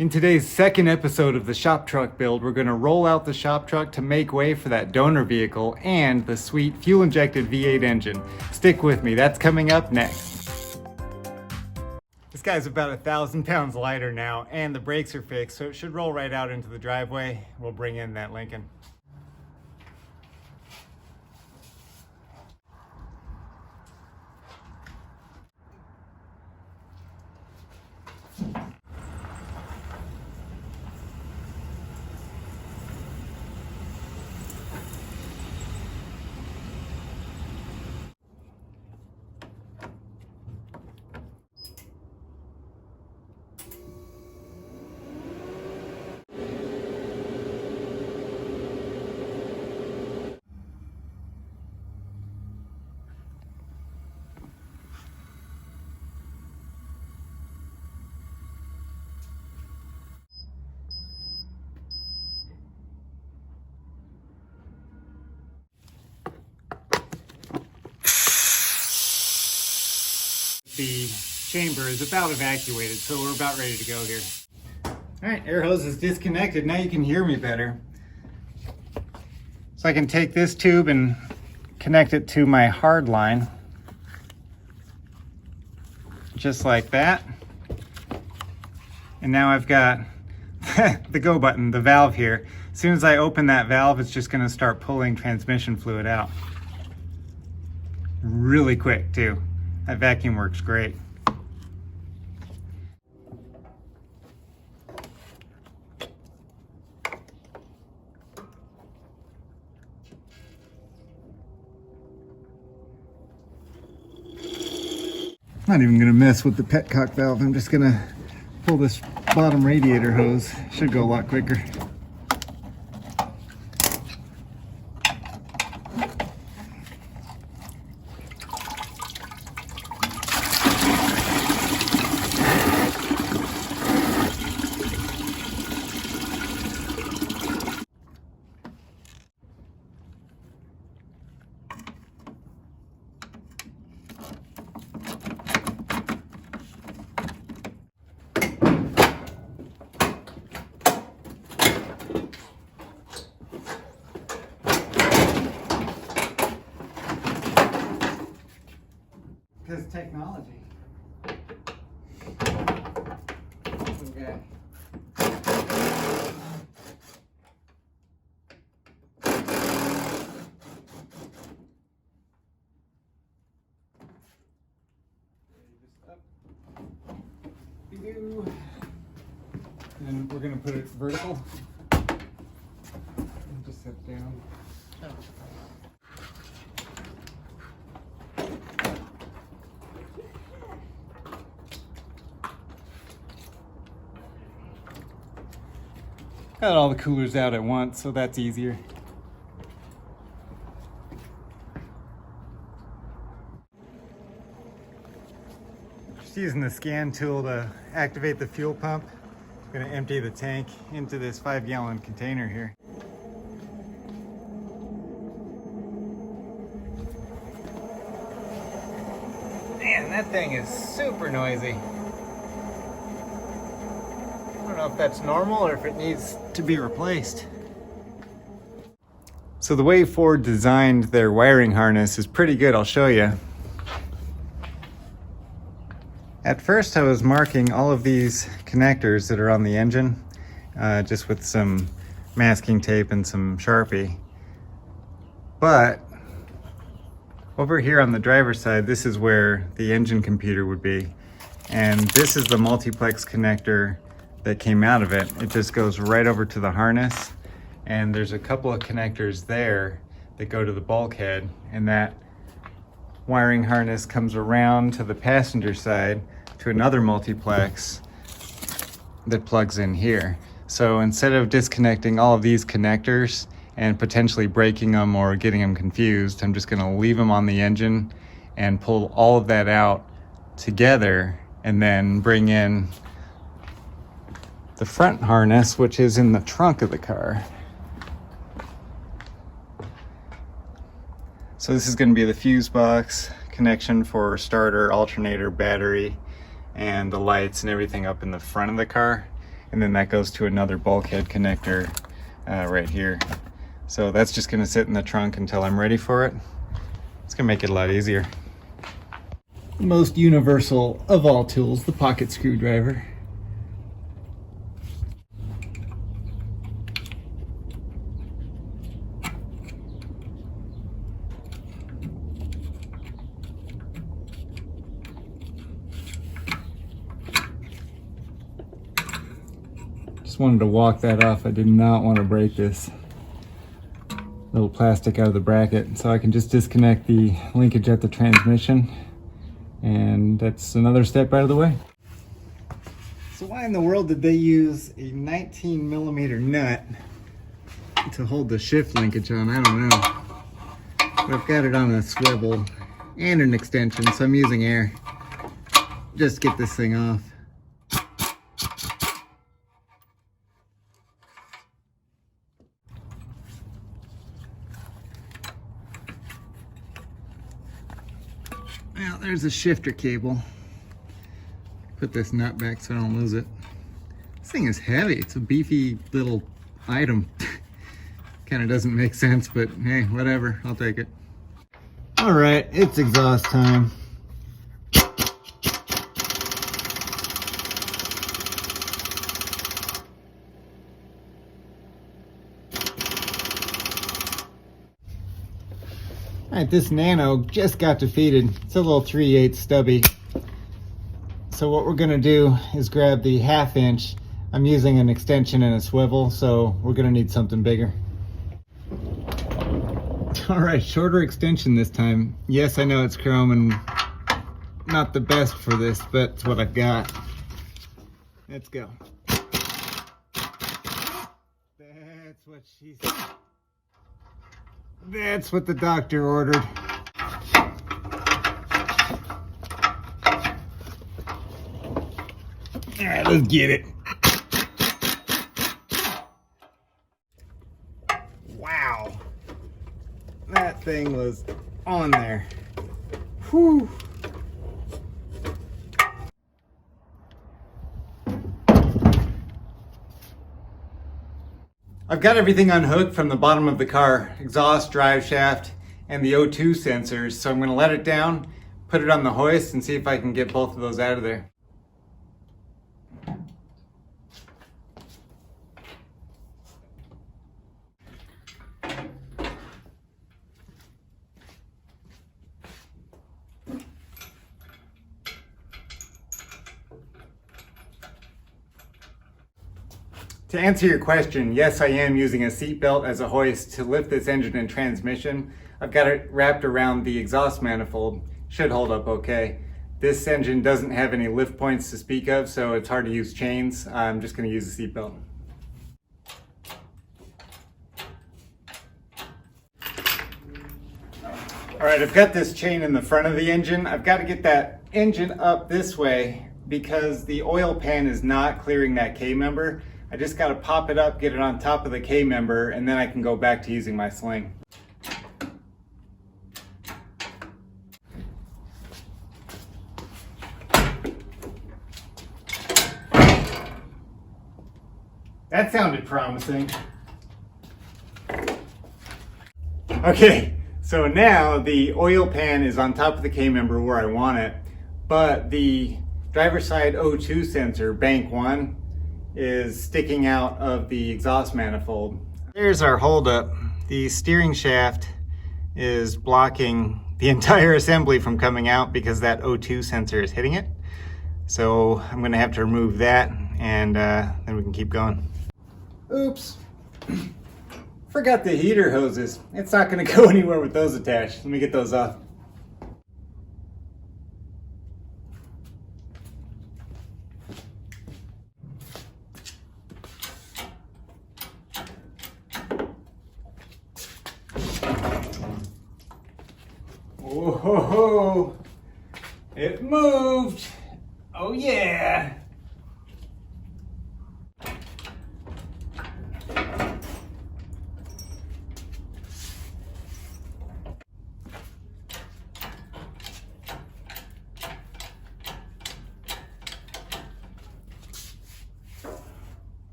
In today's second episode of the shop truck build, we're going to roll out the shop truck to make way for that donor vehicle and the sweet fuel-injected V8 engine. Stick with me, that's coming up next. This guy's about 1,000 pounds lighter now, and the brakes are fixed, so it should roll right out into the driveway. We'll bring in that Lincoln. The chamber is about evacuated, so we're about ready to go here. All right, air hose is disconnected. Now you can hear me better. So I can take this tube and connect it to my hard line. Just like that. And now I've got the go button, the valve here. As soon as I open that valve, it's just gonna start pulling transmission fluid out. Really quick too. That vacuum works great. I'm not even gonna mess with the petcock valve. I'm just gonna pull this bottom radiator hose. Should go a lot quicker. Because technology. Okay. And we're going to put it vertical. And just set down. Oh. Got all the coolers out at once, so that's easier. Just using the scan tool to activate the fuel pump. I'm gonna empty the tank into this 5-gallon container here. Man, that thing is super noisy. I don't know if that's normal or if it needs to be replaced. So the way Ford designed their wiring harness is pretty good, I'll show you. At first I was marking all of these connectors that are on the engine, just with some masking tape and some Sharpie. But over here on the driver's side, this is where the engine computer would be. And this is the multiplex connector that came out of it. It just goes right over to the harness, and there's a couple of connectors there that go to the bulkhead, and that wiring harness comes around to the passenger side to another multiplex that plugs in here. So instead of disconnecting all of these connectors and potentially breaking them or getting them confused, I'm just gonna leave them on the engine and pull all of that out together and then bring in the front harness, which is in the trunk of the car. So this is going to be the fuse box connection for starter, alternator, battery, and the lights and everything up in the front of the car. and then that goes to another bulkhead connector right here. So that's just gonna sit in the trunk until I'm ready for it. It's gonna make it a lot easier. Most universal of all tools, the pocket screwdriver. Just wanted to walk that off. I did not want to break this little plastic out of the bracket, so I can just disconnect the linkage at the transmission, and that's another step out of the way. So why in the world did they use a 19mm nut to hold the shift linkage on? I don't know. But I've got it on a swivel and an extension, so I'm using air just to get this thing off. Well, there's a shifter cable. Put this nut back so I don't lose it. This thing is heavy. It's a beefy little item. Kind of doesn't make sense, but hey, whatever. I'll take it. All right, it's exhaust time. All right, this Nano just got defeated. It's a little 3/8 stubby. So what we're gonna do is grab the 1/2 inch. I'm using an extension and a swivel, so we're gonna need something bigger. All right, shorter extension this time. Yes, I know it's chrome and not the best for this, but it's what I've got. Let's go. That's what she said. That's what the doctor ordered. All right, let's get it. Wow. That thing was on there. Whew. I've got everything unhooked from the bottom of the car, exhaust, drive shaft, and the O2 sensors. So I'm going to let it down, put it on the hoist, and see if I can get both of those out of there. To answer your question, yes, I am using a seatbelt as a hoist to lift this engine and transmission. I've got it wrapped around the exhaust manifold. Should hold up okay. This engine doesn't have any lift points to speak of, so it's hard to use chains. I'm just going to use a seatbelt. All right, I've got this chain in the front of the engine. I've got to get that engine up this way because the oil pan is not clearing that K-member. I just got to pop it up, get it on top of the K-member, and then I can go back to using my sling. That sounded promising. Okay, so now the oil pan is on top of the K-member where I want it, but the driver's side O2 sensor, bank 1, is sticking out of the exhaust manifold. Here's our holdup. The steering shaft is blocking the entire assembly from coming out because that O2 sensor is hitting it. So I'm gonna have to remove that, and then we can keep going. Oops, forgot the heater hoses. It's not gonna go anywhere with those attached. Let me get those off. Whoa, it moved. Oh yeah.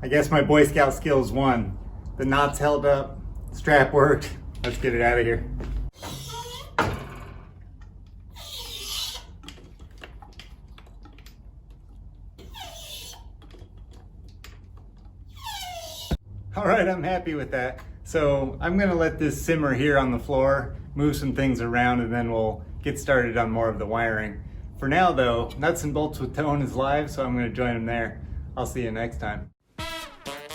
I guess my Boy Scout skills won. The knots held up, strap worked. Let's get it out of here. All right, I'm happy with that. So I'm gonna let this simmer here on the floor, move some things around, and then we'll get started on more of the wiring. For now though, Nuts and Bolts with Tone is live, so I'm gonna join him there. I'll see you next time.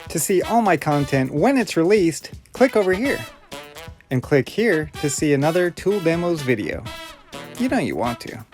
To see all my content when it's released, click over here. And click here to see another Tool Demos video. You know you want to.